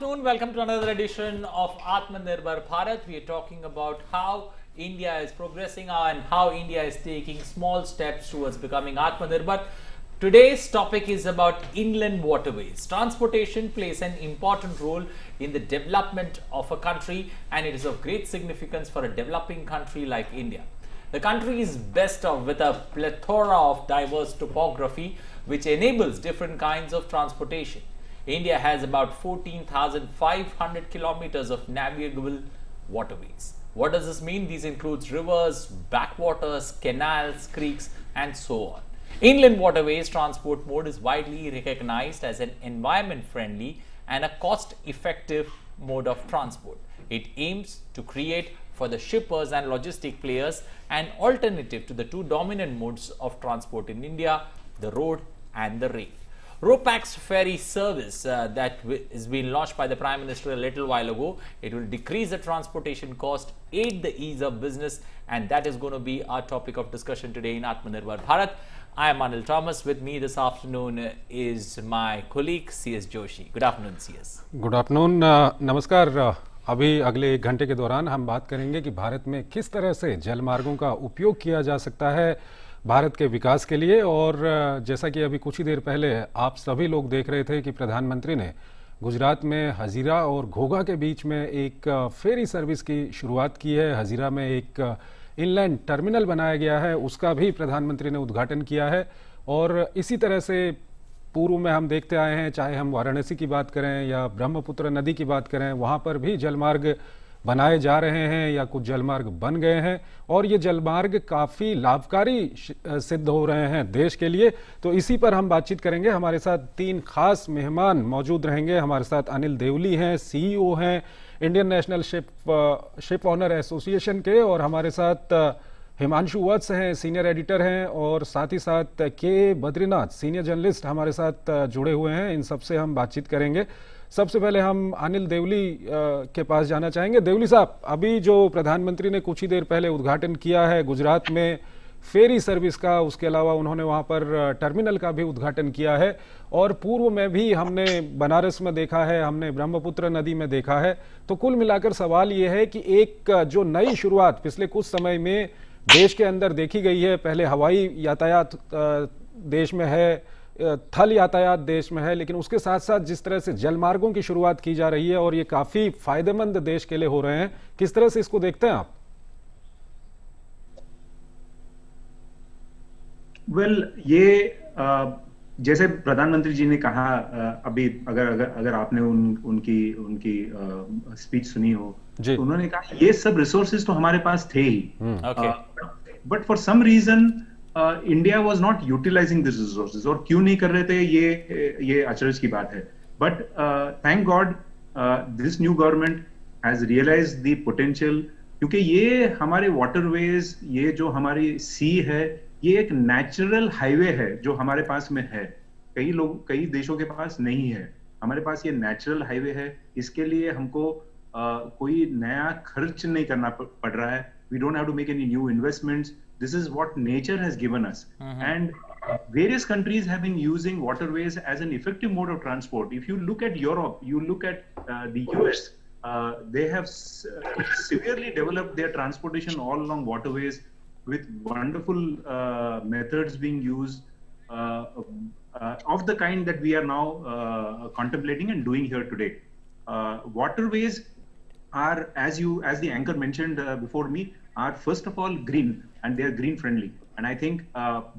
afternoon. Welcome to another edition of Atmanirbhar Bharat. We are talking about how India is progressing and how India is taking small steps towards becoming Atmanirbhar. Today's topic is about inland waterways. Transportation plays an important role in the development of a country, and it is of great significance for a developing country like India. The country is best off with a plethora of diverse topography which enables different kinds of transportation. India has about 14,500 kilometers of navigable waterways. What does this mean? These include rivers, backwaters, canals, creeks, and so on. Inland waterways transport mode is widely recognized as an environment-friendly and a cost-effective mode of transport. It aims to create for the shippers and logistic players an alternative to the two dominant modes of transport in India, the road and the rail. RoPax ferry service that is being launched by the Prime Minister a little while ago. It will decrease the transportation cost, aid the ease of business, and that is going to be our topic of discussion today in Atmanirbhar Bharat. I am Anil Thomas. With me this afternoon is my colleague CS Joshi. Good afternoon, CS. Good afternoon, नमस्कार। अभी अगले 1 घंटे के दौरान हम बात करेंगे कि भारत में किस तरह से जलमार्गों का उपयोग किया जा सकता है भारत के विकास के लिए। और जैसा कि अभी कुछ ही देर पहले आप सभी लोग देख रहे थे कि प्रधानमंत्री ने गुजरात में हजीरा और घोघा के बीच में एक फेरी सर्विस की शुरुआत की है। हजीरा में एक इनलैंड टर्मिनल बनाया गया है, उसका भी प्रधानमंत्री ने उद्घाटन किया है। और इसी तरह से पूर्व में हम देखते आए हैं, चाहे हम वाराणसी की बात करें या ब्रह्मपुत्र नदी की बात करें, वहाँ पर भी जलमार्ग बनाए जा रहे हैं या कुछ जलमार्ग बन गए हैं और ये जलमार्ग काफ़ी लाभकारी सिद्ध हो रहे हैं देश के लिए। तो इसी पर हम बातचीत करेंगे। हमारे साथ 3 खास मेहमान मौजूद रहेंगे। हमारे साथ अनिल देवली हैं, सीईओ हैं Indian national ship owner association के, और हमारे साथ हिमांशु वत्स हैं, सीनियर एडिटर हैं, और साथ ही साथ के बद्रीनाथ, सीनियर जर्नलिस्ट हमारे साथ जुड़े हुए हैं। इन सबसे हम बातचीत करेंगे। सबसे पहले हम अनिल देवली के पास जाना चाहेंगे। देवली साहब, अभी जो प्रधानमंत्री ने कुछ ही देर पहले उद्घाटन किया है गुजरात में फेरी सर्विस का, उसके अलावा उन्होंने वहाँ पर टर्मिनल का भी उद्घाटन किया है, और पूर्व में भी हमने बनारस में देखा है, हमने ब्रह्मपुत्र नदी में देखा है। तो कुल मिलाकर सवाल ये है कि एक जो नई शुरुआत पिछले कुछ समय में देश के अंदर देखी गई है, पहले हवाई यातायात देश में है, थल यातायात देश में है, लेकिन उसके साथ साथ जिस तरह से जलमार्गों की शुरुआत की जा रही है और ये काफी फायदेमंद देश के लिए हो रहे हैं, किस तरह से इसको देखते हैं आप? ये जैसे प्रधानमंत्री जी ने कहा, अभी अगर आपने उनकी स्पीच सुनी हो, तो उन्होंने कहा ये सब रिसोर्सेज तो हमारे पास थे ही, but for some reason India was not utilising this resources. और क्यों नहीं कर रहे थे, ये अचरज की बात है। But thank God this new government has realised the potential, क्योंकि ये हमारे वाटरवेज, ये जो हमारी सी है, ये एक नेचुरल हाईवे है जो हमारे पास में है। कई देशों के पास नहीं है, हमारे पास ये नेचुरल हाईवे है। इसके लिए हमको कोई नया खर्च नहीं करना पड़ रहा है। We don't have to make any new investments. This is what nature has given us. And various countries have been using waterways as an effective mode of transport. If you look at Europe, you look at the US, they have severely developed their transportation all along waterways with wonderful methods being used of the kind that we are now contemplating and doing here today. Waterways are, as the anchor mentioned before me, are first of all green, and they are green friendly, and I think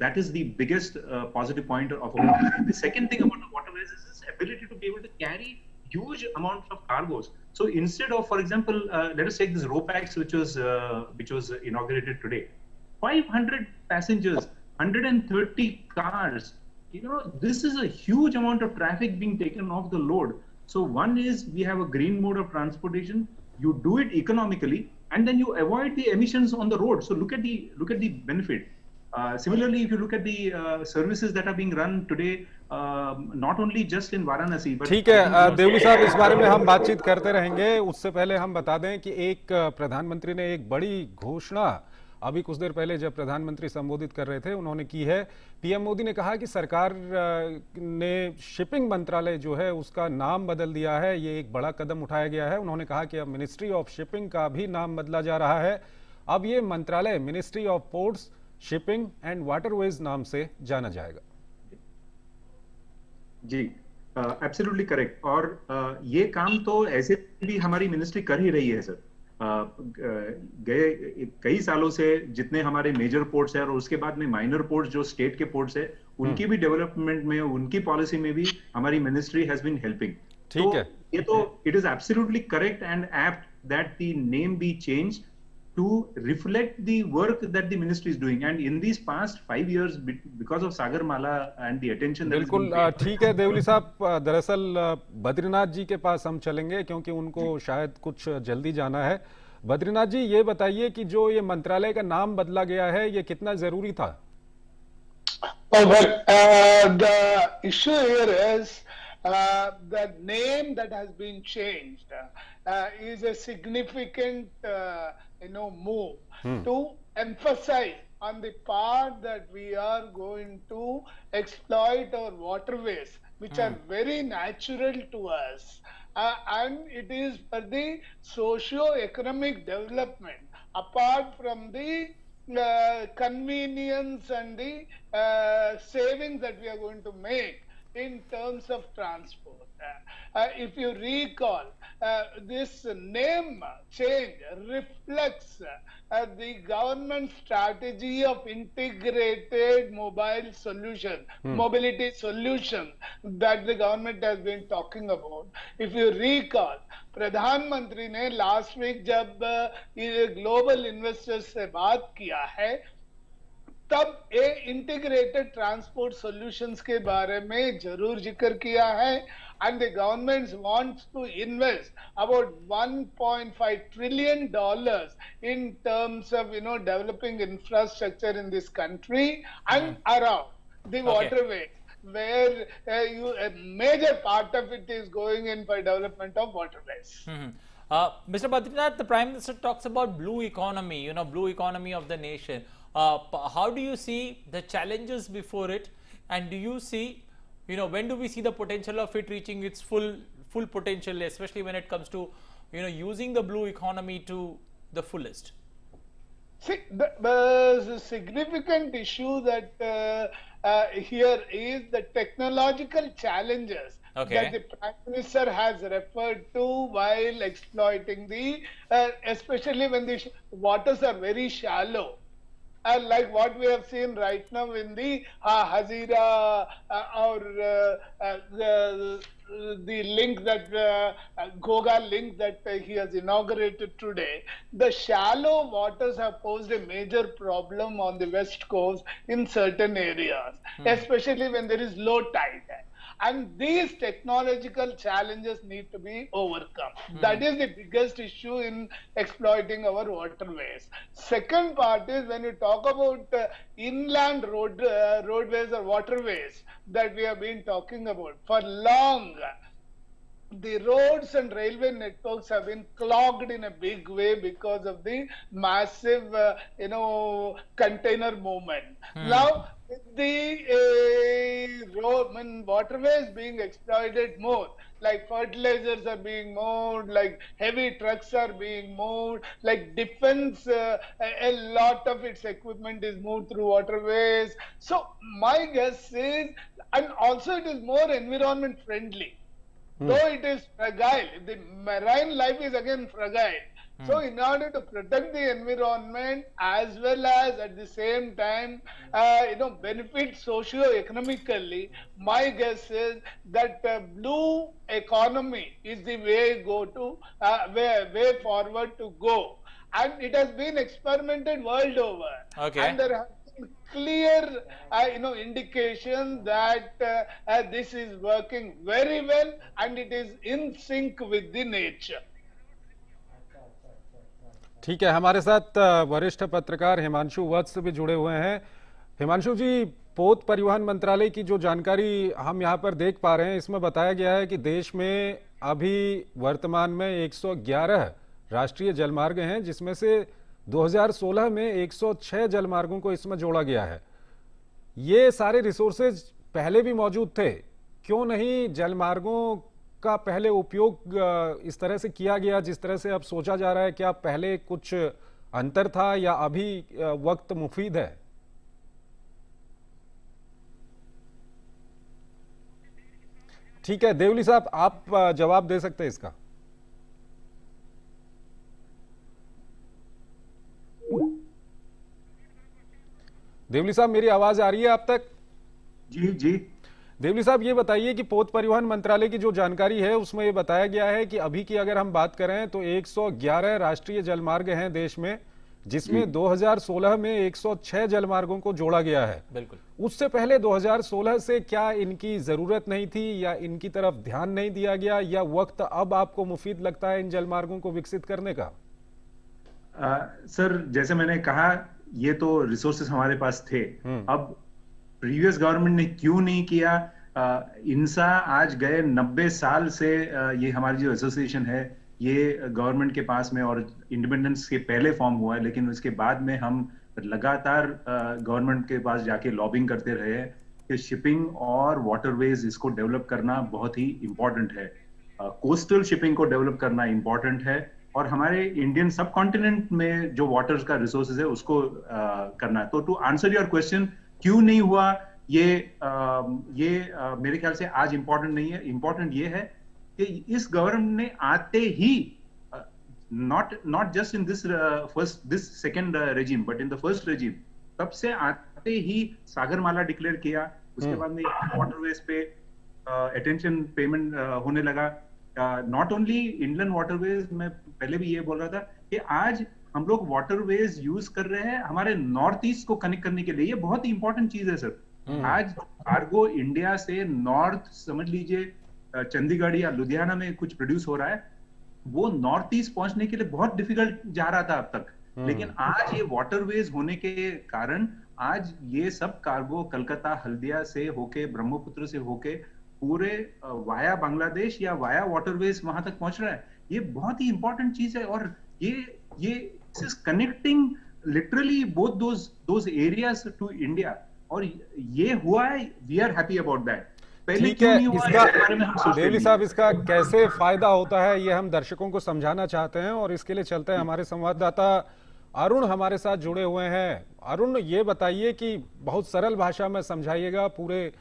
that is the biggest positive point of all. The second thing about the waterways is this ability to be able to carry huge amounts of cargoes. So instead of, for example, let us take this RoPax which was inaugurated today. 500 passengers, 130 cars, this is a huge amount of traffic being taken off the load. So one is, we have a green mode of transportation, you do it economically, and then you avoid the emissions on the road. So look at the benefit. Similarly, if you look at the services that are being run today, not only just in Varanasi, but ठीक है देवली साहब, इस बारे में हम बातचीत करते रहेंगे। उससे पहले हम बता दें कि एक प्रधानमंत्री ने एक बड़ी घोषणा अभी कुछ देर पहले जब प्रधानमंत्री संबोधित कर रहे थे उन्होंने की है। पीएम मोदी ने कहा कि सरकार ने शिपिंग मंत्रालय जो है उसका नाम बदल दिया है, ये एक बड़ा कदम उठाया गया है। उन्होंने कहा कि अब मिनिस्ट्री ऑफ शिपिंग का भी नाम बदला जा रहा है, अब ये मंत्रालय ministry of ports, shipping and waterways नाम से जाना जाएगा। जी, एब्सोल्युटली करेक्ट। और ये काम तो ऐसे भी हमारी मिनिस्ट्री कर ही रही है सर। गए कई सालों से जितने हमारे मेजर पोर्ट्स हैं और उसके बाद में माइनर पोर्ट्स जो स्टेट के पोर्ट्स है, उनकी भी डेवलपमेंट में, उनकी पॉलिसी में भी हमारी मिनिस्ट्री हैज बीन हेल्पिंग। ठीक है, ये तो it is absolutely correct and apt that the name B change to reflect the work that the ministry is doing, and in these past 5 years because of Sagarmala and the attention that बिल्कुल ठीक है देवली साहब, दरअसल बद्रीनाथ जी के पास हम चलेंगे क्योंकि उनको शायद कुछ जल्दी जाना है। बद्रीनाथ जी, ये बताइए कि जो ये मंत्रालय का नाम बदला गया है ये कितना जरूरी था? The issue here is the name that has been changed is a significant move to emphasize on the part that we are going to exploit our waterways, which are very natural to us, and it is for the socio-economic development apart from the convenience and the savings that we are going to make in terms of transport. If you recall, this name change reflects the government strategy of integrated mobility solution that the government has been talking about. If you recall, प्रधानमंत्री ने last week जब global investors से बात किया है तब ये integrated transport solutions के बारे में जरूर जिक्र किया है, and the government wants to invest about $1.5 trillion in terms of developing infrastructure in this country and around the waterway, where a major part of it is going in for development of waterways. Mr. Badrinath, the Prime Minister talks about blue economy, blue economy of the nation. How do you see the challenges before it, and do you see, when do we see the potential of it reaching its full potential, especially when it comes to, using the blue economy to the fullest? See, the significant issue that here is the technological challenges that the Prime Minister has referred to while exploiting especially when the waters are very shallow. And like what we have seen right now in the Hazira or the link that Goga link that he has inaugurated today, the shallow waters have posed a major problem on the west coast in certain areas, especially when there is low tide. And these technological challenges need to be overcome. That is the biggest issue in exploiting our waterways. Second part is when you talk about inland roadways or waterways that we have been talking about for long. The roads and railway networks have been clogged in a big way because of the massive, container movement. Now, the waterways being exploited more, like fertilizers are being moved, like heavy trucks are being moved, like defense, a lot of its equipment is moved through waterways. So my guess is, and also it is more environment friendly. Though it is fragile, the marine life is again fragile. So in order to protect the environment as well as at the same time, benefit socio-economically, my guess is that blue economy is the way way forward to go. And it has been experimented world over. And there have clear indication that this is working very well and it is in sync with the nature. ठीक है, हमारे साथ वरिष्ठ पत्रकार हिमांशु वत्स भी जुड़े हुए हैं। हिमांशु जी, पोत परिवहन मंत्रालय की जो जानकारी हम यहाँ पर देख पा रहे हैं, इसमें बताया गया है कि देश में अभी वर्तमान में 111 राष्ट्रीय जलमार्ग हैं, जिसमें से 2016 में 106 जलमार्गों को इसमें जोड़ा गया है। ये सारे रिसोर्सेज पहले भी मौजूद थे, क्यों नहीं जलमार्गों का पहले उपयोग इस तरह से किया गया जिस तरह से अब सोचा जा रहा है? क्या पहले कुछ अंतर था या अभी वक्त मुफीद है? ठीक है देवली साहब, आप जवाब दे सकते हैं इसका। देवली साहब, मेरी आवाज आ रही है आप तक? जी जी। देवली साहब, ये बताइए कि पोत परिवहन मंत्रालय की जो जानकारी है उसमें ये बताया गया है कि अभी की अगर हम बात करें तो 111 राष्ट्रीय जलमार्ग हैं देश में, जिसमें 2016 में 106 जलमार्गों को जोड़ा गया है। बिल्कुल। उससे पहले 2016 से क्या इनकी जरूरत नहीं थी या इनकी तरफ ध्यान नहीं दिया गया, या वक्त अब आपको मुफीद लगता है इन जलमार्गों को विकसित करने का? सर, जैसे मैंने कहा, ये तो रिसोर्सेस हमारे पास थे। अब प्रीवियस गवर्नमेंट ने क्यों नहीं किया? इंसा आज गए 90 साल से ये हमारी जो एसोसिएशन है ये गवर्नमेंट के पास में और इंडिपेंडेंस के पहले फॉर्म हुआ है, लेकिन उसके बाद में हम लगातार गवर्नमेंट के पास जाके लॉबिंग करते रहे हैं कि शिपिंग और वाटरवेज इसको डेवलप करना बहुत ही इंपॉर्टेंट है। कोस्टल शिपिंग को डेवलप करना इंपॉर्टेंट है और हमारे इंडियन सब कॉन्टिनेंट में जो वाटर्स का रिसोर्सेज है उसको करना है। तो टू आंसर योर क्वेश्चन, क्यों नहीं हुआ ये मेरे ख्याल से आज इंपॉर्टेंट नहीं है। इंपॉर्टेंट ये है कि इस गवर्नमेंट ने आते ही not just in this second regime but in the first regime, तब से आते ही सागरमाला डिक्लेयर किया। उसके बाद में वाटरवेज पे अटेंशन पेमेंट होने लगा। नॉट ओनली इंडियन वाटरवेज, मैं पहले भी ये बोल रहा था कि आज हम लोग वाटरवेज यूज कर रहे हैं हमारे नॉर्थ ईस्ट को कनेक्ट करने के लिए। ये बहुत ही इंपॉर्टेंट चीज है सर। आज कार्गो इंडिया से नॉर्थ, समझ लीजिए चंडीगढ़ या लुधियाना में कुछ प्रोड्यूस हो रहा है, वो नॉर्थ ईस्ट पहुंचने के लिए बहुत डिफिकल्ट जा रहा था अब तक, लेकिन आज ये वाटरवेज होने के कारण आज ये सब कार्गो कलकत्ता हल्दिया से होके, ब्रह्मपुत्र से होके पूरे वाया बांग्लादेश या वाया वाटरवेज वहां तक पहुंच रहा है। ये बहुत ही इंपॉर्टेंट चीज है और ये is connecting literally both those areas to India, और ये हुआ है। We are happy about that. पहले क्यों नहीं हुआ इसके बारे में हम सोचते हैं। देवली साहब, इसका कैसे फायदा होता है ये हम दर्शकों को समझाना चाहते हैं और इसके लिए चलते हैं, हमारे संवाददाता अरुण हमारे साथ जुड़े हुए हैं। अरुण, ये बताइए कि बहुत सरल भाषा में समझाइएगा, पूरे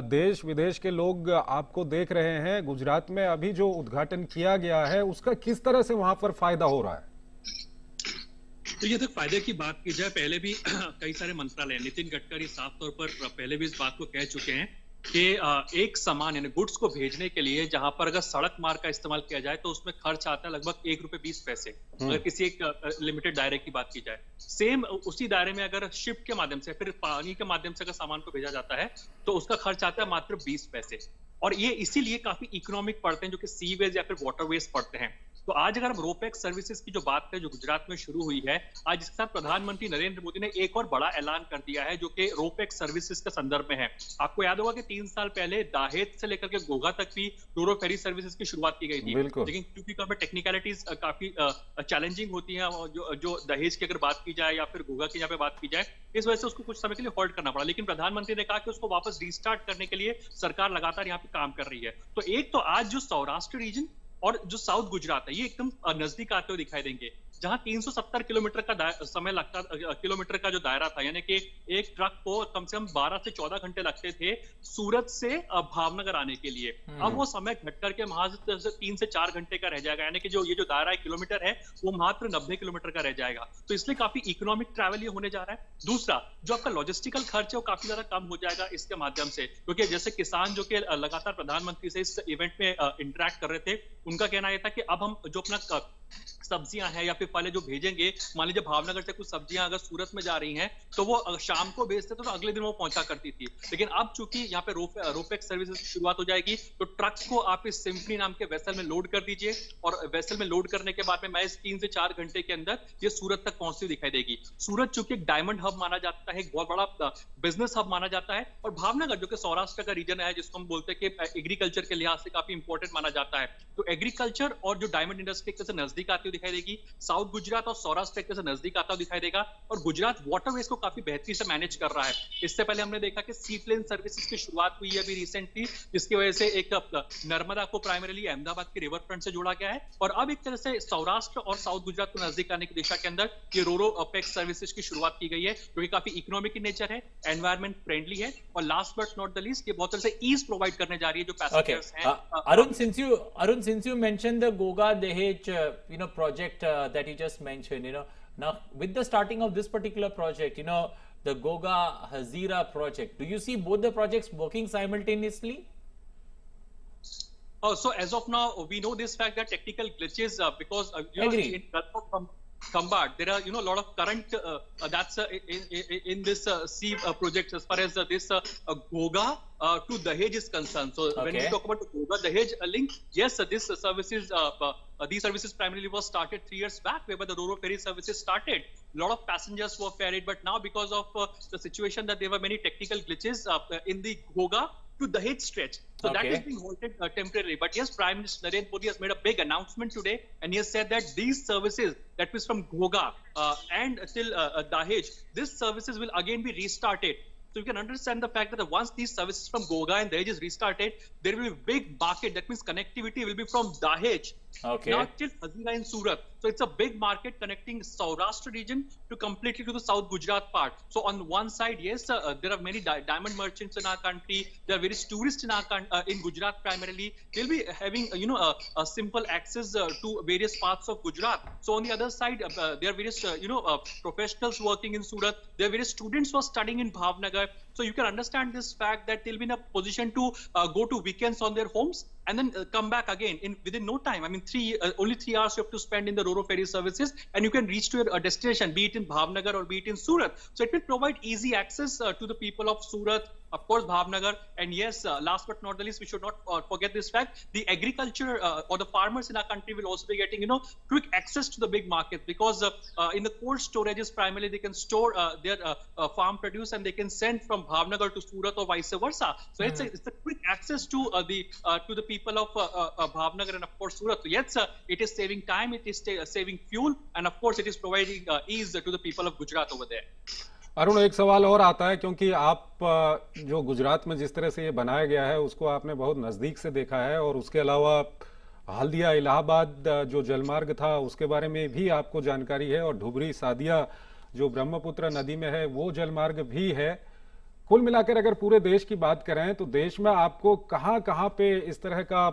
देश विदेश के लोग आपको देख रहे हैं। गुजरात में अभी जो उद्घाटन किया गया है उसका किस तरह से वहां पर फायदा हो रहा है? तो ये तक फायदे की बात की जाए, पहले भी कई सारे मंत्रालय, नितिन गडकरी साफ तौर पर पहले भी इस बात को कह चुके हैं कि एक सामान यानी गुड्स को भेजने के लिए जहां पर अगर सड़क मार्ग का इस्तेमाल किया जाए तो उसमें खर्च आता है लगभग ₹1.20। अगर किसी एक लिमिटेड दायरे की बात की जाए, सेम उसी दायरे में अगर शिप के माध्यम से, फिर पानी के माध्यम से अगर सामान को भेजा जाता है तो उसका खर्च आता है मात्र 20 पैसे। और ये इसीलिए काफी इकोनॉमिक पड़ते हैं जो कि सीवेज या फिर वाटरवेज पड़ते हैं। तो आज अगर हम रोपैक्स सर्विसेज की जो बात करें जो गुजरात में शुरू हुई है, आज इसके साथ प्रधानमंत्री नरेंद्र मोदी ने एक और बड़ा ऐलान कर दिया है जो कि रोपैक्स सर्विसेज के संदर्भ में है। आपको याद होगा कि 3 साल पहले दाहेद से लेकर के घोघा तक भी रोरो फेरी सर्विसेज की शुरुआत की गई थी, लेकिन क्योंकि टेक्निकलिटीज काफी चैलेंजिंग होती है, जो दहेज की अगर बात की जाए या फिर घोघा की यहाँ पे बात की जाए, इस वजह से उसको कुछ समय के लिए होल्ड करना पड़ा। लेकिन प्रधानमंत्री ने कहा कि उसको वापस रिस्टार्ट करने के लिए सरकार लगातार यहाँ पे काम कर रही है। तो एक तो आज जो सौराष्ट्र रीजन और जो साउथ गुजरात है ये एकदम नजदीक आते हुए दिखाई देंगे, जहां 370 किलोमीटर का समय लगता, किलोमीटर का जो दायरा था, यानी कि एक ट्रक को कम से कम 12 से 14 घंटे लगते थे सूरत से भावनगर आने के लिए। अब वो समय घट करके महज 3 से 4 घंटे का रह जाएगा, यानी कि ये जो दायरा किलोमीटर है वो मात्र 90 किलोमीटर का रह जाएगा। तो इसलिए काफी इकोनॉमिक ट्रैवल ये होने जा रहा है। दूसरा, जो आपका लॉजिस्टिकल खर्च है वो काफी ज्यादा कम हो जाएगा इसके माध्यम से, क्योंकि जैसे किसान जो कि लगातार प्रधानमंत्री से इस इवेंट में इंटरेक्ट कर रहे थे, उनका कहना यह था कि अब हम जो अपना सब्जियां हैं या फिर फल जो भेजेंगे, मान लीजिए भावनगर से कुछ सब्जियां अगर सूरत में जा रही हैं तो वो शाम को भेजते थे तो अगले दिन वो पहुंचा करती थी। लेकिन अब चूंकि यहाँ पे रोपैक्स सर्विसेज की शुरुआत हो जाएगी तो ट्रक को आप इस सिम्फनी नाम के वेसल में लोड कर दीजिए और वेसल में लोड करने के बाद में महज 3 से 4 घंटे के अंदर ये सूरत तक पहुंचती दिखाई देगी। सूरत चूंकि एक डायमंड हब माना जाता है, एक बहुत बड़ा बिजनेस हब माना जाता है, और भावनगर जो कि सौराष्ट्र का रीजन है जिसको हम बोलते हैं कि एग्रीकल्चर के लिहाज से काफी इंपॉर्टेंट माना जाता है, तो एग्रीकल्चर और जो डायमंड इंडस्ट्री से नजदीक आती हुई दिखाई देगी। साउथ गुजरात और सौराष्ट्र एक तरह से नजदीक आता हुआ दिखाई देगा, और गुजरात वाटरवेज को काफी बेहतरी से मैनेज कर रहा है। इससे पहले हमने देखा कि सी प्लेन सर्विसेज की शुरुआत हुई है अभी रिसेंटली, जिसकी वजह से एक नर्मदा को प्राइमरीली अहमदाबाद के रिवर फ्रंट से जोड़ा गया है, और अब एक तरह से सौराष्ट्र और साउथ गुजरात को नजदीक आने की दिशा के अंदर ये रोरो पैक्स सर्विसेज की शुरुआत की गई है, जो कि काफी इकोनॉमिक इन नेचर है, एनवायरमेंट फ्रेंडली है, और last but not the least ये बहुत तरह से ईज प्रोवाइड करने जा रही है जो पैसेंजर्स हैं। Arun, since you mentioned the Goga Dahej project that you just mentioned, now with the starting of this particular project, the Goga Hazira project, do you see both the projects working simultaneously? So as of now, we know this fact that technical glitches because in Khambhat, there are a lot of current that's in this sea project as far as this Goga to Dahej is concerned. So when we talk about the Goga Dahej link, yes, this services these services primarily was started 3 years back, whereby the Ro-Ro ferry services started. A lot of passengers were ferried, but now because of the situation that there were many technical glitches in the Goga to the Dahej stretch. So that is being halted temporarily. But yes, Prime Minister Narendra Modi has made a big announcement today, and he has said that these services, that was from Goga and till Dahej, these services will again be restarted. So you can understand the fact that once these services from Goga and Dahej is restarted, there will be a big market. That means connectivity will be from Dahej now till Hazira in Surat. So it's a big market connecting Saurashtra region to completely to the South Gujarat part. So on one side, yes, there are many diamond merchants in our country. There are various tourists in our in Gujarat primarily. They'll be having a simple access to various parts of Gujarat. So on the other side, there are various professionals working in Surat. There are various students who are studying in Bhavnagar. So you can understand this fact that they'll be in a position to go to weekends on their homes and then come back again within no time. I mean, only 3 hours you have to spend in the Ro-Ro ferry services, and you can reach to your destination, be it in Bhavnagar or be it in Surat. So it will provide easy access to the people of Surat, of course Bhavnagar, and yes, last but not the least, we should not forget this fact: the agriculture or the farmers in our country will also be getting quick access to the big market, because in the cold storages primarily they can store their farm produce and they can send from Bhavnagar to Surat or vice versa. So it's a quick access to the people of Bhavnagar and of course Surat. So yes, it is saving time, it is saving fuel, and of course it is providing ease to the people of Gujarat over there. Arun, एक सवाल और आता है, क्योंकि आप जो गुजरात में जिस तरह से ये बनाया गया है उसको आपने बहुत नज़दीक से देखा है, और उसके अलावा हल्दिया इलाहाबाद जो जलमार्ग था उसके बारे में भी आपको जानकारी है, और धुबरी सादिया जो ब्रह्मपुत्र नदी में है वो जलमार्ग भी है। कुल मिलाकर अगर पूरे देश की बात करें तो देश में आपको कहाँ पे इस तरह का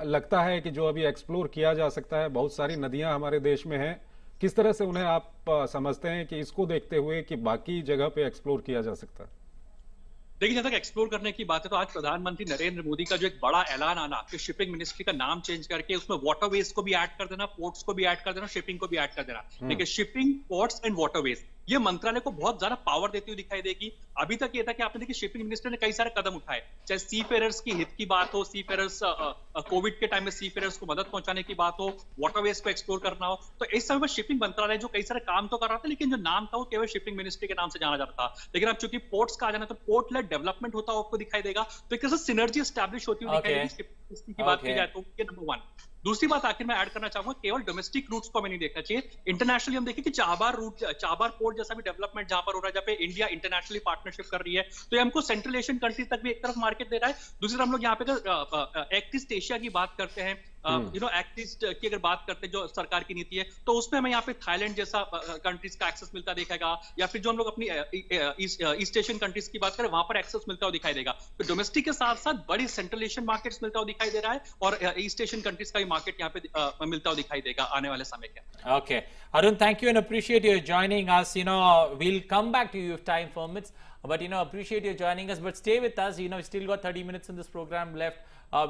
लगता है कि जो अभी एक्सप्लोर किया जा सकता है? बहुत सारी नदियां हमारे देश में हैं, किस तरह से उन्हें आप समझते हैं कि इसको देखते हुए कि बाकी जगह पे एक्सप्लोर किया जा सकता है? देखिए, जहां तक एक्सप्लोर करने की बात है तो आज प्रधानमंत्री नरेंद्र मोदी का जो एक बड़ा ऐलान आना कि शिपिंग मिनिस्ट्री का नाम चेंज करके उसमें वाटरवेज को भी ऐड कर देना, पोर्ट्स को भी ऐड कर देना, शिपिंग को भी ऐड कर देना। देखिए, शिपिंग, पोर्ट्स एंड वाटरवेज ये मंत्रालय को बहुत ज्यादा पावर देती हुई दिखाई देगी। अभी तक ये था कि आपने देखिए शिपिंग मिनिस्टर ने कई सारे कदम उठाए, चाहे सी फेरर्स की हित की बात हो, सी फेरर्स कोविड के टाइम में सी फेरर्स को मदद पहुंचाने की बात हो, वाटरवेज को एक्सप्लोर करना हो, तो इस समय शिपिंग मंत्रालय जो कई सारे काम तो कर रहा था, लेकिन जो नाम था वो केवल शिपिंग मिनिस्ट्री के नाम से जाना जाता था। लेकिन अब चूंकि पोर्ट्स का आ जाना, तो पोर्ट लेड डेवलपमेंट होता हुआ आपको दिखाई देगा, तो एक तरह से सिनर्जी एस्टैब्लिश होती हुई दिखाई देगी शिपिंग मिनिस्ट्री की बात की जाए तो। ये नंबर 1। दूसरी बात आखिर में ऐड करना चाहूंगा, केवल डोमेस्टिक रूट्स को हमें नहीं देखना चाहिए, इंटरनेशनली हम देखें कि चाबार पोर्ट जैसा भी डेवलपमेंट जहां पर हो रहा है, जहां पे इंडिया इंटरनेशनली पार्टनरशिप कर रही है, तो ये हमको सेंट्रल एशियन कंट्रीज तक भी एक तरफ मार्केट दे रहा है। दूसरी तरफ हम लोग यहाँ पे एक्ट ईस्ट एशिया की बात करते हैं, एक्ट ईस्ट की अगर बात करते हैं जो सरकार की नीति है, तो उसमें हमें यहाँ पे थाईलैंड जैसा कंट्रीज का एक्सेस मिलता दिखेगा, या फिर जो हम लोग अपनी ईस्ट एशियन कंट्रीज की बात करें वहां पर एक्सेस मिलता हुआ दिखाई देगा। तो डोमेस्टिक के साथ साथ बड़ी सेंट्रल एशियन मार्केट्स मिलता हुआ दिखाई दे रहा है, और ईस्ट एशियन कंट्रीज का भी मार्केट यहाँ पे मिलता हुआ दिखाई देगा आने वाले समय के। Okay, Arun, thank you and appreciate you joining us. We'll come back to you if time permits, but appreciate you joining us. But stay with us. We still got 30 minutes in this program left.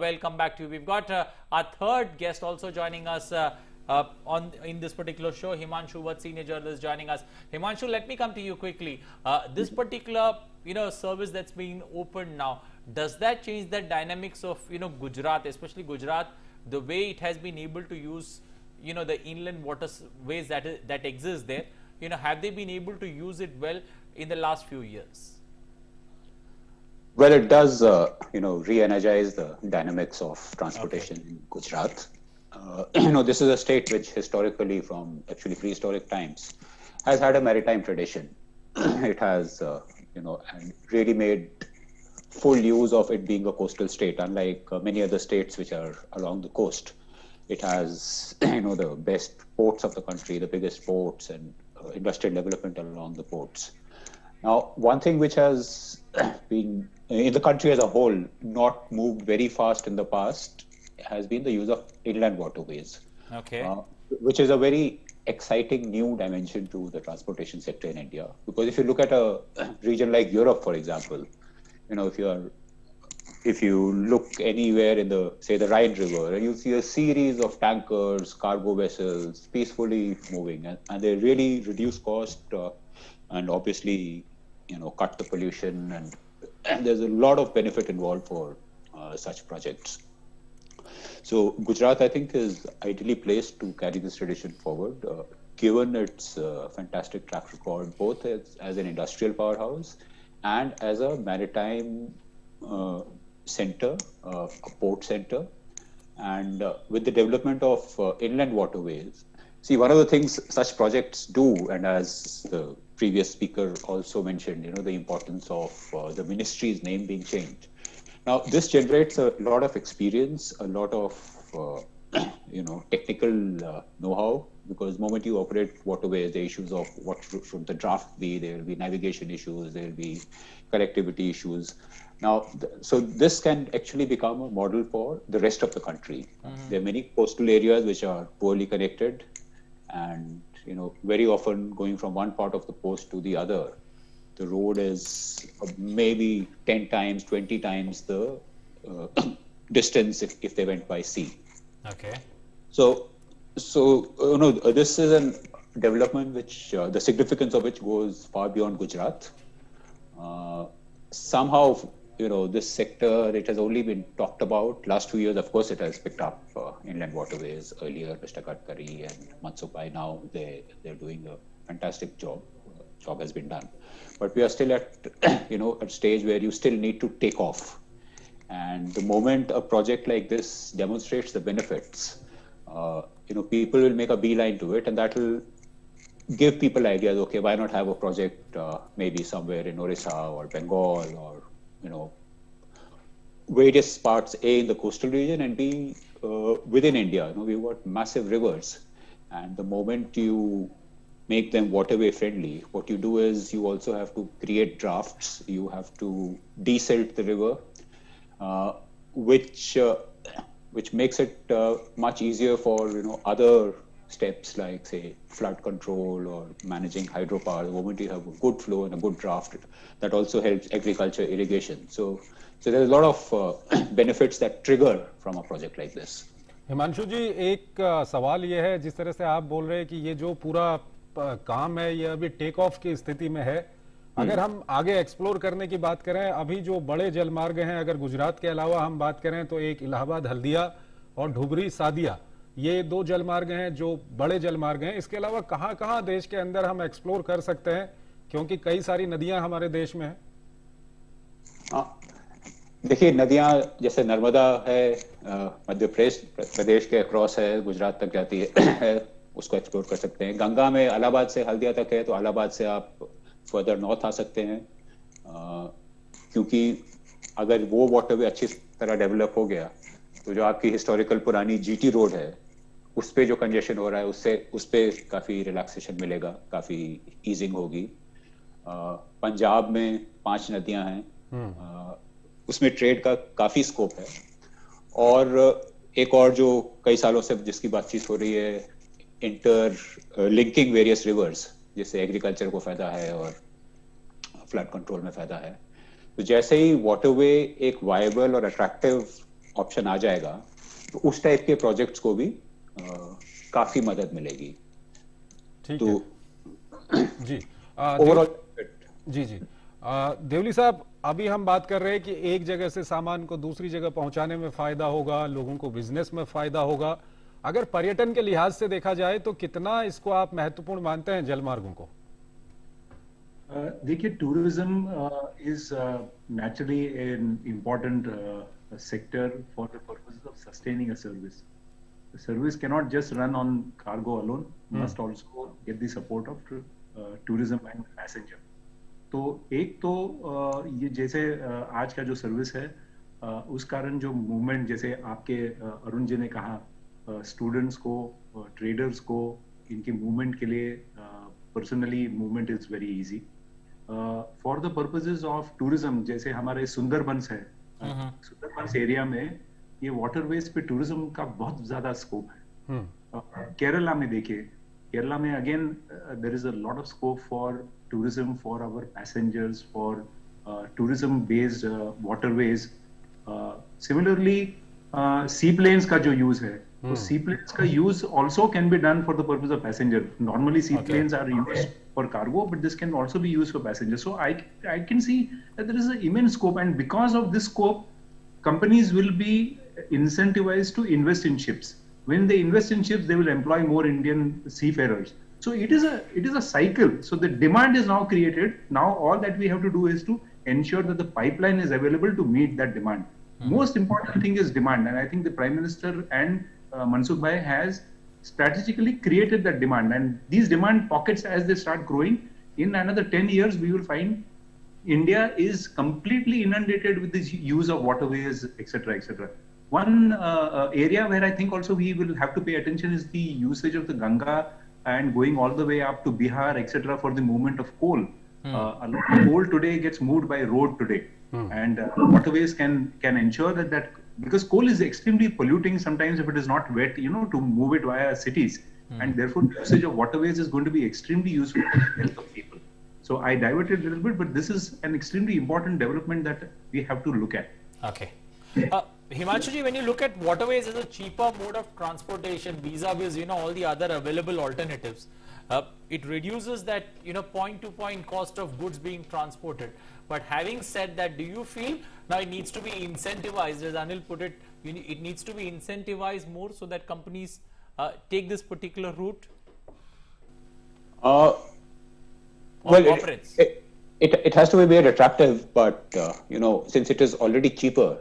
We'll come back to you. We've got our third guest also joining us in this particular show. Himanshu Vatt, senior journalist, joining us. Himanshu, let me come to you quickly. This particular service that's being opened now, does that change the dynamics of Gujarat, especially Gujarat, the way it has been able to use the inland waterways that exist there? Have they been able to use it well in the last few years? Well, it does re-energize the dynamics of transportation in Gujarat. this is a state which historically, from actually prehistoric times, has had a maritime tradition. It has, and really made full use of it being a coastal state, unlike many other states which are along the coast. It has, the best ports of the country, the biggest ports, and industrial development along the ports. Now, one thing which has been in the country as a whole not moved very fast in the past has been the use of inland waterways. Okay. Which is a very exciting new dimension to the transportation sector in India. Because if you look at a region like Europe, for example, if you look anywhere in the Rhine River, and you see a series of tankers, cargo vessels peacefully moving, and they really reduce cost and obviously, cut the pollution, and there's a lot of benefit involved for such projects. So Gujarat, I think, is ideally placed to carry this tradition forward, given its fantastic track record, both as an industrial powerhouse and as a maritime center, a port center. And with the development of inland waterways, see, one of the things such projects do, and as the previous speaker also mentioned, the importance of the ministry's name being changed. Now, this generates a lot of experience, a lot of, technical know-how, because the moment you operate waterways, the issues of what should the draft be, there will be navigation issues, there will be connectivity issues. Now, so this can actually become a model for the rest of the country. Mm-hmm. There are many coastal areas which are poorly connected, and, very often going from one part of the coast to the other, the road is maybe 10 times, 20 times the distance if they went by sea. Okay. So this is a development which the significance of which goes far beyond Gujarat. Somehow, this sector, it has only been talked about. Last 2 years, of course, it has picked up inland waterways. Earlier, Mr. Gadkari and Mansukh Bhai, now they're doing a fantastic job. Job has been done. But we are still at, a stage where you still need to take off. And the moment a project like this demonstrates the benefits, people will make a beeline to it, and that will give people ideas. Okay, why not have a project maybe somewhere in Orissa or Bengal or, various parts, A, in the coastal region, and B, within India. We've got massive rivers. And the moment you make them waterway friendly, what you do is you also have to create drafts. You have to desilt the river, which makes it much easier for other steps like, say, flood control or managing hydropower. The moment you have a good flow and a good draft, that also helps agriculture, irrigation. So there's a lot of benefits that trigger from a project like this. Himanshu जी, एक सवाल ये है, जिस तरह से आप बोल रहे हैं कि ये जो पूरा काम है ये अभी टेक ऑफ की स्थिति में है, अगर हम आगे एक्सप्लोर करने की बात करें, अभी जो बड़े जलमार्ग हैं, अगर गुजरात के अलावा हम बात करें तो एक इलाहाबाद हल्दिया और धुबरी सादिया, ये 2 जलमार्ग हैं जो बड़े जलमार्ग हैं. इसके अलावा कहां-कहां देश के अंदर हम एक्सप्लोर कर सकते हैं, क्योंकि कई सारी नदियां हमारे देश में हैं. देखिए, नदियां जैसे नर्मदा है, मध्य प्रदेश के अक्रॉस है, गुजरात तक जाती है, उसको एक्सप्लोर कर सकते हैं. गंगा में इलाहाबाद से हल्दिया तक है, तो इलाहाबाद से आप फर्दर नॉर्थ आ सकते हैं, क्योंकि अगर वो वाटरवे अच्छी तरह डेवलप हो गया तो जो आपकी हिस्टोरिकल पुरानी जीटी रोड है, उस पे जो कंजेशन हो रहा है, उस पे काफी रिलैक्सेशन मिलेगा, काफी ईजिंग होगी. पंजाब में 5 नदियां हैं, उसमें ट्रेड का काफी स्कोप है. और एक और जो कई सालों से जिसकी बातचीत हो रही है, इंटर लिंकिंग वेरियस रिवर्स, जिससे एग्रीकल्चर को फायदा है और फ्लड कंट्रोल में फायदा है. तो जैसे ही वाटरवे एक वायबल और अट्रैक्टिव ऑप्शन आ जाएगा, तो उस टाइप के प्रोजेक्ट्स को भी काफी मदद मिलेगी. ठीक है जी. ओवरऑल जी देवली साहब, अभी हम बात कर रहे हैं कि एक जगह से सामान को दूसरी जगह पहुंचाने में फायदा होगा, लोगों को बिजनेस में फायदा होगा. अगर पर्यटन के लिहाज से देखा जाए तो कितना इसको आप महत्वपूर्ण मानते हैं जलमार्गों को? देखिए, tourism is naturally an important sector for the purposes of sustaining a service. service cannot just run on cargo alone, must also get the support of tourism and passenger. तो एक तो ये जैसे आज का जो सर्विस है उस कारण जो मूवमेंट, जैसे आपके अरुण जी ने कहा, स्टूडेंट्स को, ट्रेडर्स को, इनकी मूवमेंट के लिए personally movement is very easy for the purposes of tourism. जैसे हमारे सुंदरबंस है, सुंदरबंस एरिया में ये वाटरवेज पे टूरिज्म का बहुत ज्यादा स्कोप है. केरला में देखिए, केरला में again there is a lot of scope for tourism, for our passengers, for tourism based waterways. Similarly, seaplanes का जो use है, तो seaplanes का use also can be done for the purpose of passenger. Normally seaplanes are used for cargo, but this can also be used for passengers. So I can see that there is an immense scope, and because of this scope, companies will be incentivized to invest in ships. When they invest in ships, they will employ more Indian seafarers. So it is a cycle. So the demand is now created. Now all that we have to do is to ensure that the pipeline is available to meet that demand. Most important thing is demand, and I think the Prime Minister and Mansukh Bhai has strategically created that demand. And these demand pockets, as they start growing, in another 10 years we will find India is completely inundated with this use of waterways, etc., etc. One area where I think also we will have to pay attention is the usage of the Ganga and going all the way up to Bihar, etc., for the movement of coal. A lot of coal today gets moved by road today, and waterways can ensure that because coal is extremely polluting sometimes if it is not wet, to move it via cities, and therefore the usage of waterways is going to be extremely useful for the health of people. So I diverted a little bit, but this is an extremely important development that we have to look at. Okay. Himanshu, when you look at waterways as a cheaper mode of transportation vis-a-vis, all the other available alternatives, it reduces that, point-to-point cost of goods being transported. But having said that, do you feel now it needs to be incentivized, as Anil put it, it needs to be incentivized more so that companies take this particular route? It has to be very attractive, but since it is already cheaper,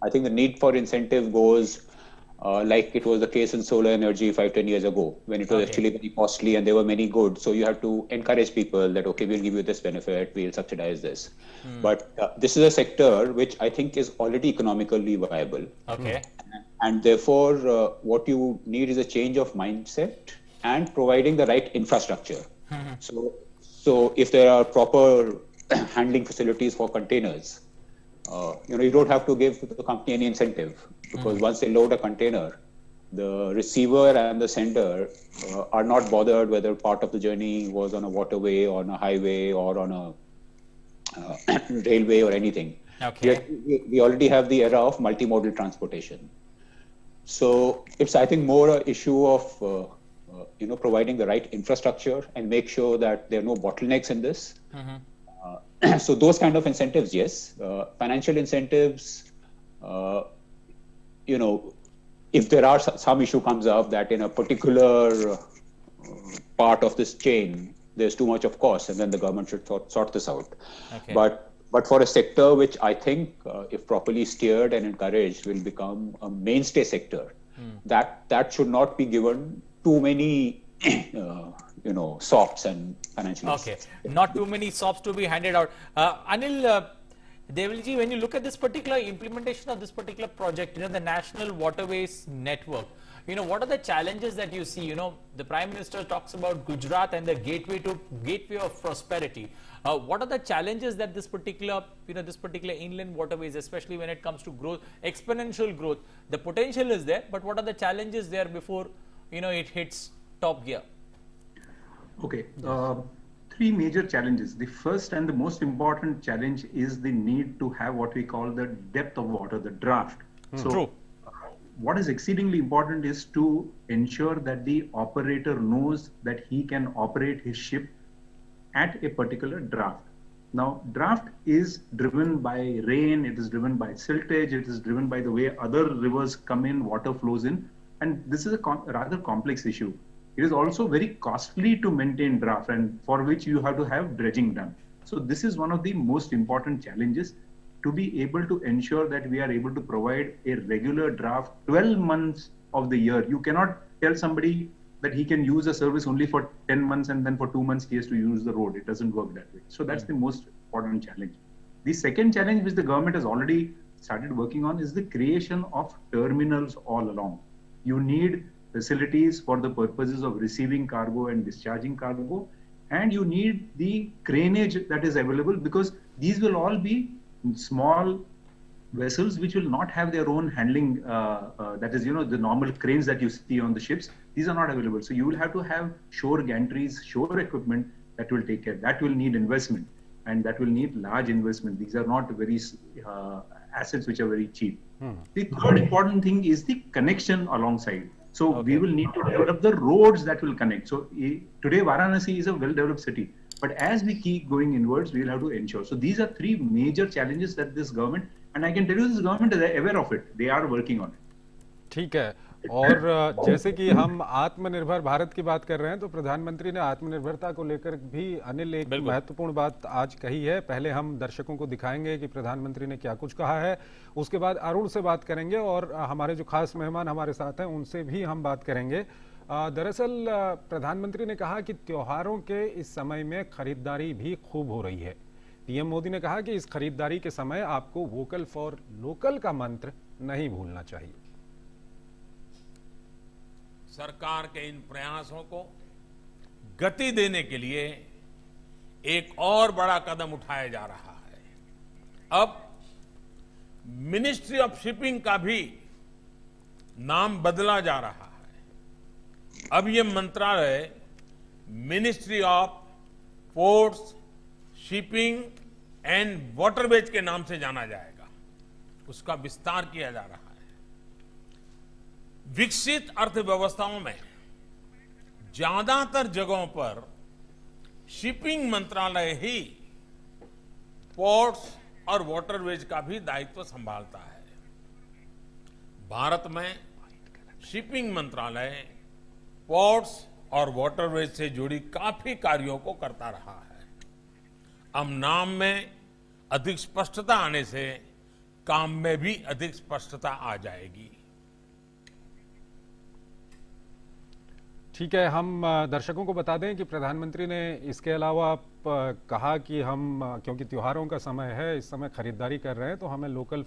I think the need for incentive goes like it was the case in solar energy 5-10 years ago, when it was actually very costly and there were many goods. So you have to encourage people that, okay, we'll give you this benefit, we'll subsidize this. But this is a sector which I think is already economically viable. Okay. And therefore, what you need is a change of mindset and providing the right infrastructure. So if there are proper handling facilities for containers, you don't have to give the company any incentive, because once they load a container, the receiver and the sender are not bothered whether part of the journey was on a waterway, on a highway, or on a railway or anything. Okay. We already have the era of multimodal transportation. So it's, I think, more an issue of providing the right infrastructure and make sure that there are no bottlenecks in this. So those kind of incentives, yes. Financial incentives, if there are some issue comes up that in a particular part of this chain, there's too much of cost, and then the government should sort this out. Okay. But for a sector which I think, if properly steered and encouraged, will become a mainstay sector, that should not be given too many sops and financial. Okay, not too many sops to be handed out. Anil Devilji, when you look at this particular implementation of this particular project, the National Waterways Network, what are the challenges that you see? The Prime Minister talks about Gujarat and the gateway of prosperity. What are the challenges that this particular inland waterways, especially when it comes to growth, exponential growth, the potential is there, but what are the challenges there before it hits top gear? Okay, three major challenges. The first and the most important challenge is the need to have what we call the depth of water, the draft. So True. What is exceedingly important is to ensure that the operator knows that he can operate his ship at a particular draft. Now, draft is driven by rain, it is driven by siltage, it is driven by the way other rivers come in, water flows in, and this is a rather complex issue. It is also very costly to maintain draft, and for which you have to have dredging done. So this is one of the most important challenges, to be able to ensure that we are able to provide a regular draft 12 months of the year. You cannot tell somebody that he can use a service only for 10 months and then for 2 months he has to use the road. It doesn't work that way. So that's the most important challenge. The second challenge which the government has already started working on is the creation of terminals all along. You need facilities for the purposes of receiving cargo and discharging cargo, and you need the craneage that is available, because these will all be small vessels which will not have their own handling, that is, the normal cranes that you see on the ships. These are not available. So you will have to have shore gantries, shore equipment that will take care. That will need investment, and that will need large investment. These are not very assets which are very cheap. The third important thing is the connection alongside. So we will need to develop the roads that will connect. So today Varanasi is a well-developed city, but as we keep going inwards, we will have to ensure. So these are three major challenges that this government, and I can tell you this government is aware of it. They are working on it. ठीक है। और जैसे कि हम आत्मनिर्भर भारत की बात कर रहे हैं, तो प्रधानमंत्री ने आत्मनिर्भरता को लेकर भी अनिल एक महत्वपूर्ण बात आज कही है। पहले हम दर्शकों को दिखाएंगे कि प्रधानमंत्री ने क्या कुछ कहा है, उसके बाद अरुण से बात करेंगे और हमारे जो खास मेहमान हमारे साथ हैं उनसे भी हम बात करेंगे। दरअसल प्रधानमंत्री ने कहा कि त्योहारों के इस समय में खरीदारी भी खूब हो रही है। पीएम मोदी ने कहा कि इस खरीदारी के समय आपको वोकल फॉर लोकल का मंत्र नहीं भूलना चाहिए। सरकार के इन प्रयासों को गति देने के लिए एक और बड़ा कदम उठाया जा रहा है। अब मिनिस्ट्री ऑफ शिपिंग का भी नाम बदला जा रहा है। अब ये मंत्रालय ministry of ports, shipping and waterways के नाम से जाना जाएगा। उसका विस्तार किया जा रहा है। विकसित अर्थव्यवस्थाओं में ज्यादातर जगहों पर शिपिंग मंत्रालय ही पोर्ट्स और वाटरवेज का भी दायित्व संभालता है। भारत में शिपिंग मंत्रालय पोर्ट्स और वाटरवेज से जुड़ी काफी कार्यों को करता रहा है। अब नाम में अधिक स्पष्टता आने से काम में भी अधिक स्पष्टता आ जाएगी। ठीक है, हम दर्शकों को बता दें कि प्रधानमंत्री ने इसके अलावा कहा कि हम क्योंकि त्योहारों का समय है, इस समय खरीदारी कर रहे हैं, तो हमें वोकल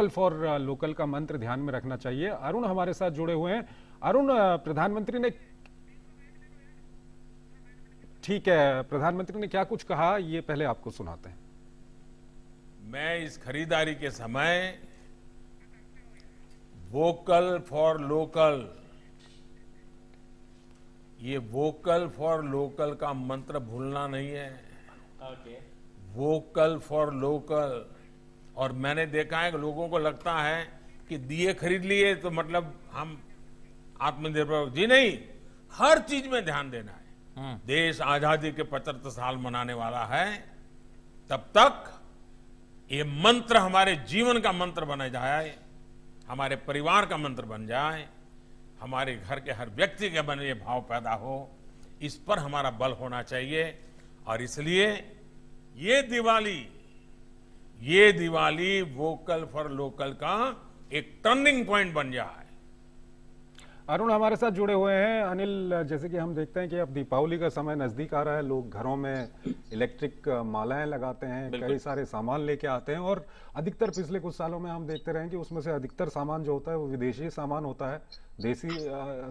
फॉर लोकल का मंत्र ध्यान में रखना चाहिए। अरुण हमारे साथ जुड़े हुए हैं। अरुण, प्रधानमंत्री ने क्या कुछ कहा, ये पहले आपको सुनाते हैं। मैं इस खरीदारी के समय वोकल फॉर लोकल, ये वोकल फॉर लोकल का मंत्र भूलना नहीं है। Vocal for local. और मैंने देखा है कि लोगों को लगता है कि दिए खरीद लिए तो मतलब हम आत्मनिर्भर, जी नहीं, हर चीज में ध्यान देना है। देश आजादी के 75 साल मनाने वाला है, तब तक ये मंत्र हमारे जीवन का मंत्र बन जाए, हमारे परिवार का मंत्र बन जाए, हमारे घर के हर व्यक्ति के मन में ये भाव पैदा हो, इस पर हमारा बल होना चाहिए। और इसलिए ये दिवाली वोकल फॉर लोकल का एक टर्निंग पॉइंट बन जाए। अरुण हमारे साथ जुड़े हुए हैं। अनिल, जैसे कि हम देखते हैं कि अब दीपावली का समय नजदीक आ रहा है, लोग घरों में इलेक्ट्रिक मालाएं लगाते हैं, कई सारे सामान लेके आते हैं, और अधिकतर पिछले कुछ सालों में हम देखते रहे कि उसमें से अधिकतर सामान जो होता है वो विदेशी सामान होता है, देसी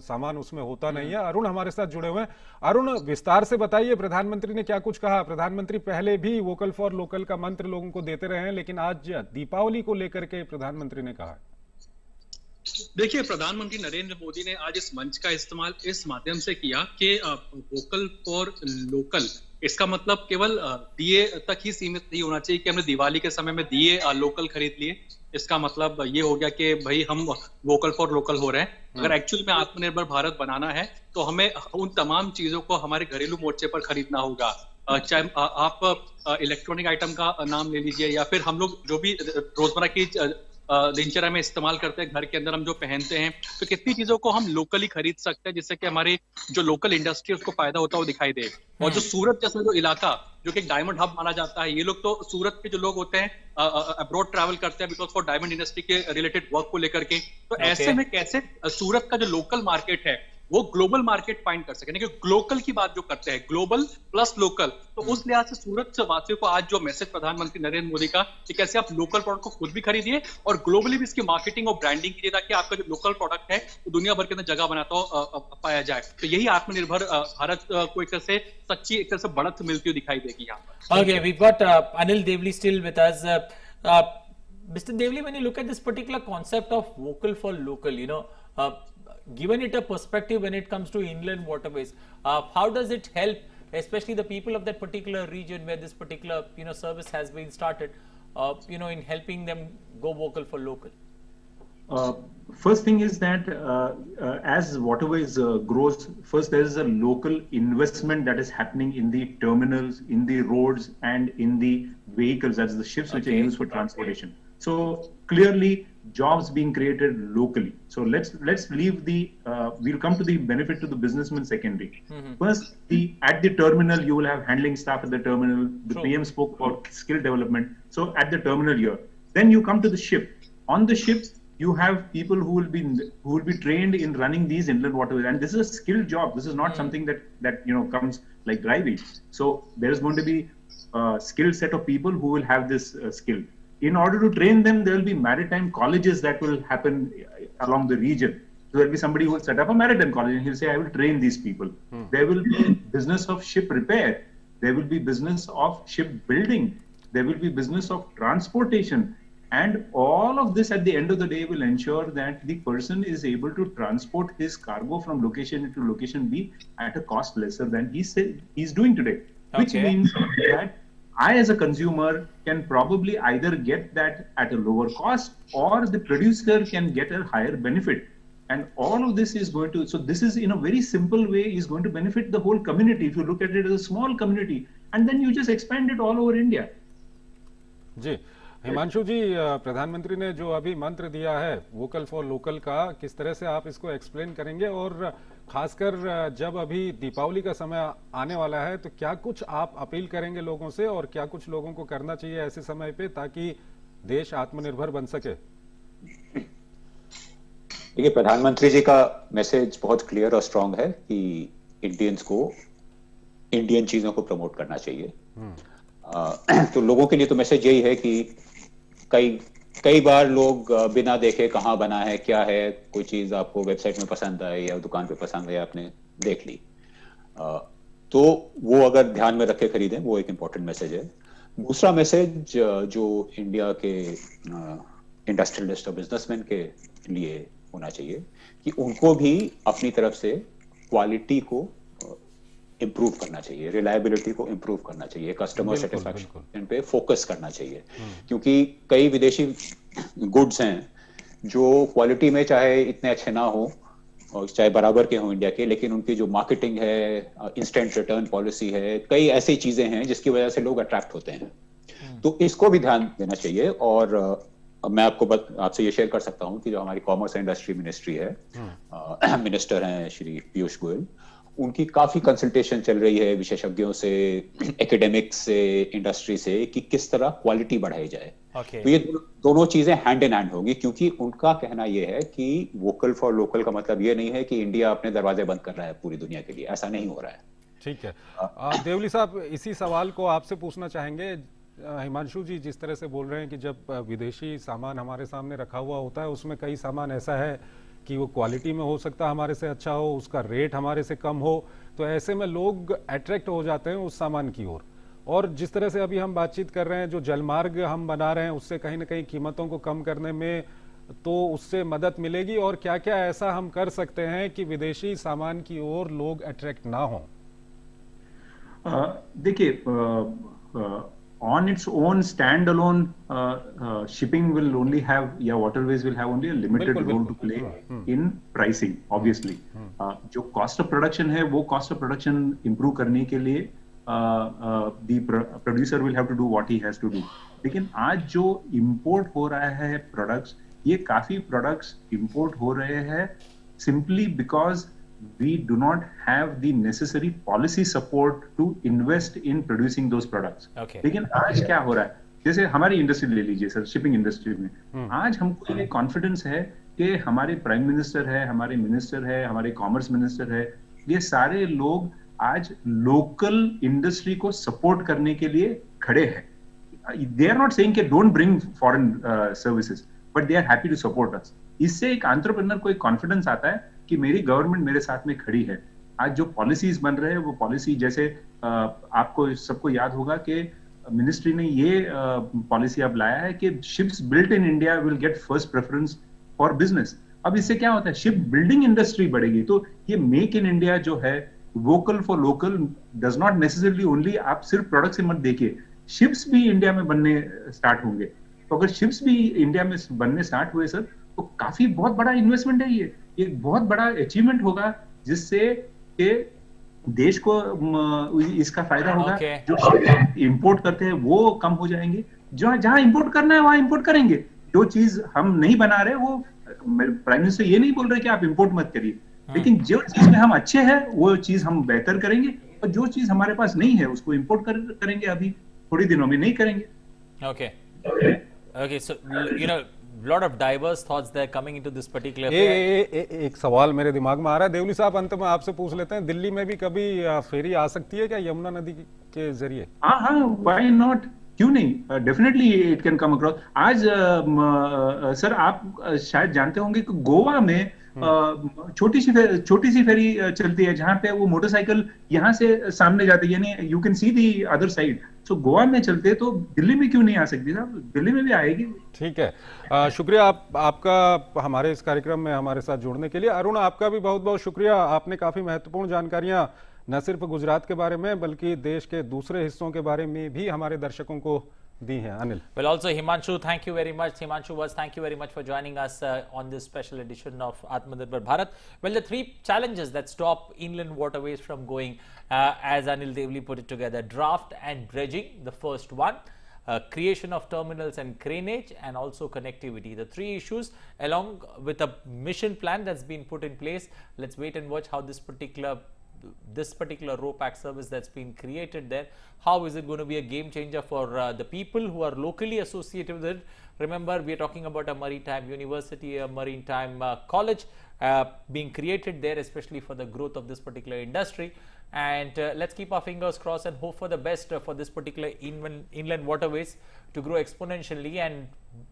सामान उसमें होता नहीं है। अरुण हमारे साथ जुड़े हुए हैं। अरुण, विस्तार से बताइए, प्रधानमंत्री ने क्या कुछ कहा। प्रधानमंत्री पहले भी वोकल फॉर लोकल का मंत्र लोगों को देते रहे हैं, लेकिन आज दीपावली को लेकर के प्रधानमंत्री ने कहा। देखिए, प्रधानमंत्री नरेंद्र मोदी ने आज इस मंच का इस्तेमाल इस माध्यम से किया कि वोकल फॉर लोकल, इसका मतलब केवल दिए तक ही सीमित नहीं होना चाहिए कि हमने दिवाली के समय में दिए लोकल खरीद लिए। इसका मतलब ये हो गया कि भाई हम वोकल फॉर लोकल हो रहे हैं। अगर एक्चुअली में आत्मनिर्भर भारत बनाना है तो हमें उन तमाम चीजों को हमारे घरेलू मोर्चे पर खरीदना होगा। चाहे आप इलेक्ट्रॉनिक आइटम का नाम ले लीजिए, या फिर हम लोग जो भी रोजमर्रा की दिनचर्या में इस्तेमाल करते हैं, घर के अंदर हम जो पहनते हैं, तो कितनी चीजों को हम लोकली खरीद सकते हैं जिससे कि हमारी जो लोकल इंडस्ट्री उसको फायदा होता है वो दिखाई दे। और जो सूरत जैसा जो इलाका जो कि डायमंड हब माना जाता है, ये लोग तो सूरत के जो लोग होते हैं अब्रॉड ट्रैवल करते हैं बिकॉज फॉर डायमंड इंडस्ट्री के रिलेटेड वर्क को लेकर के। तो ऐसे में कैसे सूरत का जो लोकल मार्केट है वो ग्लोबल मार्केट फाइंड कर सके, ग्लोकल की बात जो करते हैं, ग्लोबल प्लस लोकल। तो उस लिहाज से सूरत से वासियों को आज जो मैसेज प्रधानमंत्री नरेंद्र मोदी का कि कैसे आप लोकल प्रोडक्ट को खुद भी खरीदिए और ग्लोबली भी इसकी मार्केटिंग और ब्रांडिंग कीजिए ताकि आपका जो लोकल प्रोडक्ट है वो दुनिया भर के अंदर जगह बनाता हो पाया जाए। तो यही आत्मनिर्भर भारत को एक तरह से सच्ची एक तरह से बढ़त मिलती हुई दिखाई देगी यहाँ पर। Okay, we've got Anil Devli still with us. Mr. Devli, when you look at this particular concept of vocal for local, given it a perspective when it comes to inland waterways, how does it help, especially the people of that particular region where this particular service has been started, in helping them go vocal for local? First thing is that as waterways grows, first there is a local investment that is happening in the terminals, in the roads, and in the vehicles, that's the ships which are used for transportation. So clearly jobs being created locally. So let's leave the we'll come to the benefit to the businessman secondary. First, at the terminal you will have handling staff at the terminal. The PM spoke about skill development. So at the terminal here, then you come to the ship. On the ship you have people who will be trained in running these inland waterways, and this is a skilled job. This is not something that comes like driving. So there is going to be a skilled set of people who will have this skill. In order to train them, there will be maritime colleges that will happen along the region. So there will be somebody who will set up a maritime college and he'll say, I will train these people. There will be business of ship repair. There will be business of ship building. There will be business of transportation. And all of this at the end of the day will ensure that the person is able to transport his cargo from location A to location B at a cost lesser than he's doing today. Which means that I as a consumer can probably either get that at a lower cost or the producer can get a higher benefit. And all of this is going to, so this is in a very simple way is going to benefit the whole community. If you look at it as a small community and then you just expand it all over India. जी हिमांशु जी, प्रधानमंत्री ने जो अभी मंत्र दिया है vocal for local का, किस तरह से आप इसको एक्सप्लेन करेंगे, और खासकर जब अभी दीपावली का समय आने वाला है तो क्या कुछ आप अपील करेंगे लोगों से और क्या कुछ लोगों को करना चाहिए ऐसे समय पे ताकि देश आत्मनिर्भर बन सके? देखिए, प्रधानमंत्री जी का मैसेज बहुत क्लियर और स्ट्रांग है कि इंडियंस को इंडियन चीजों को प्रमोट करना चाहिए। तो लोगों के लिए तो मैसेज यही है कि कई बार लोग बिना देखे कहाँ बना है क्या है, कोई चीज आपको वेबसाइट में पसंद आई या दुकान पे पसंद आई, आपने देख ली, तो वो अगर ध्यान में रखे खरीदें, वो एक इम्पोर्टेंट मैसेज है। दूसरा मैसेज जो इंडिया के इंडस्ट्रियलिस्ट और बिजनेसमैन के लिए होना चाहिए कि उनको भी अपनी तरफ से क्वालिटी को इम्प्रूव करना चाहिए, रिलायबिलिटी को इम्प्रूव करना चाहिए, कस्टमर सेटिस्फैक्शन पे फोकस करना चाहिए। क्योंकि कई विदेशी गुड्स हैं जो क्वालिटी में चाहे इतने अच्छे ना हो और चाहे बराबर के हों इंडिया के, लेकिन उनकी जो मार्केटिंग है, इंस्टेंट रिटर्न पॉलिसी है, कई ऐसी चीजें हैं जिसकी वजह से लोग अट्रैक्ट होते हैं। तो इसको भी ध्यान देना चाहिए। और मैं आपसे ये शेयर कर सकता हूँ कि जो हमारी कॉमर्स एंड इंडस्ट्री मिनिस्ट्री है, मिनिस्टर हैं श्री पीयूष गोयल, उनकी काफी कंसल्टेशन चल रही है विशेषज्ञों से, एकेडमिक्स से, इंडस्ट्री से, कि किस तरह क्वालिटी बढ़ाई जाए। तो ये दोनों चीजें हैंड इन हैंड होगी, क्योंकि उनका कहना ये है कि वोकल फॉर लोकल का मतलब ये नहीं है कि इंडिया अपने दरवाजे बंद कर रहा है पूरी दुनिया के लिए, ऐसा नहीं हो रहा है। ठीक है, देवली साहब, इसी सवाल को आपसे पूछना चाहेंगे। हिमांशु जी जिस तरह से बोल रहे हैं कि जब विदेशी सामान हमारे सामने रखा हुआ होता है उसमें कई सामान ऐसा है कि वो क्वालिटी में हो सकता है हमारे से अच्छा हो, उसका रेट हमारे से कम हो, तो ऐसे में लोग अट्रैक्ट हो जाते हैं उस सामान की ओर। और जिस तरह से अभी हम बातचीत कर रहे हैं, जो जलमार्ग हम बना रहे हैं उससे कहीं ना कहीं कीमतों को कम करने में तो उससे मदद मिलेगी, और क्या क्या ऐसा हम कर सकते हैं कि विदेशी सामान की ओर लोग अट्रैक्ट ना हो? देखिए, on its own standalone shipping will only have, waterways will have only a limited role to play in pricing, obviously. जो cost of production है वो cost of production improve करने के लिए producer will have to do what he has to do. लेकिन आज जो import हो रहा है प्रोडक्ट्स, ये काफी प्रोडक्ट्स इंपोर्ट हो रहे हैं simply because we do not have the necessary policy support to invest in producing those products. Okay. लेकिन आज क्या हो रहा है, जैसे हमारी इंडस्ट्री ले लीजिए सर, शिपिंग इंडस्ट्री में आज हमको ये कॉन्फिडेंस है कि हमारे प्राइम मिनिस्टर है, हमारे मिनिस्टर है, हमारे कॉमर्स मिनिस्टर है, ये सारे लोग आज लोकल इंडस्ट्री को सपोर्ट करने के लिए खड़े हैं। दे आर नॉट सेइंग कि don't bring foreign services, but they are happy to support us. इससे एक एंटरप्रेन्योर को एक कॉन्फिडेंस आता है कि मेरी गवर्नमेंट मेरे साथ में खड़ी है। आज जो पॉलिसीज बन रहे हैं वो पॉलिसी, जैसे आपको सबको याद होगा कि मिनिस्ट्री ने ये पॉलिसी अब लाया है कि ships built in India will get first preference for business. अब इससे क्या होता है, शिप बिल्डिंग इंडस्ट्री बढ़ेगी। तो ये मेक इन इंडिया जो है, vocal for local does not necessarily only, आप सिर्फ प्रोडक्ट से मत देखिए, शिप्स भी इंडिया में बनने स्टार्ट होंगे। तो अगर शिप्स भी इंडिया में बनने स्टार्ट हुए सर, तो काफी बहुत बड़ा इन्वेस्टमेंट है ये बहुत बड़ा अचीवमेंट होगा, जिससे कि देश को इसका फायदा होगा। जो इंपोर्ट करते हैं वो कम हो जाएंगे, जहां इंपोर्ट करना है वहां इंपोर्ट करेंगे। जो चीज हम नहीं बना रहे, वो प्राइम मिनिस्टर ये नहीं बोल रहे कि आप इंपोर्ट मत करिए, लेकिन जो चीज में हम अच्छे हैं वो चीज हम बेहतर करेंगे, और जो चीज हमारे पास नहीं है उसको इंपोर्ट करेंगे, अभी थोड़ी दिनों में नहीं करेंगे। Okay, so you know, lot of diverse thoughts that are coming into this particular. एक सवाल मेरे दिमाग में आ रहा है देवली साहब, अंत में आपसे पूछ लेते हैं, दिल्ली में भी कभी फेरी आ सकती है क्या यमुना नदी के जरिए? हाँ, व्हाई नॉट, क्यों नहीं, definitely it can come across. आज सर आप शायद जानते होंगे कि गोवा में छोटी सी फेरी चलती है, जहां पे वो मोटरसाइकिल यहाँ से सामने जाती है, यानी you can see the other side. So Goa में चलते, तो दिल्ली में क्यों नहीं आ सकती साहब? दिल्ली में भी आएगी। ठीक है, शुक्रिया आपका हमारे इस कार्यक्रम में हमारे साथ जुड़ने के लिए। अरुण, आपका भी बहुत बहुत शुक्रिया। आपने काफी महत्वपूर्ण जानकारियां न सिर्फ गुजरात के बारे में बल्कि देश के दूसरे हिस्सों के बारे में भी हमारे दर्शकों को दी है। Anil. Well, also Himanshu, thank you very much. Himanshu was, thank you very much for joining us on this special edition of Atmanirbhar Bharat. Well, the three challenges that stop inland waterways from going, as Anil Devli put it together: draft and dredging, the first one, creation of terminals and craneage, and also connectivity. The three issues, along with a mission plan that's been put in place. Let's wait and watch how this particular RoPax service that's been created there, how is it going to be a game changer for the people who are locally associated with it. Remember, we are talking about a maritime university, a maritime college being created there, especially for the growth of this particular industry. And let's keep our fingers crossed and hope for the best for this particular inland waterways to grow exponentially and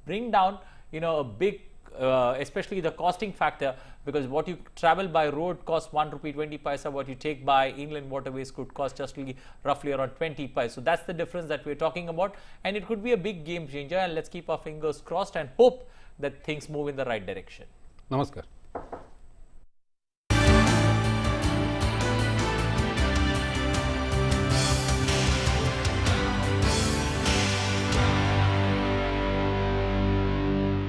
bring down, you know, a big especially the costing factor, because what you travel by road costs 1 rupee 20 paisa, what you take by inland waterways could cost just roughly around 20 paisa. So that's the difference that we're talking about, and it could be a big game changer. And let's keep our fingers crossed and hope that things move in the right direction. Namaskar.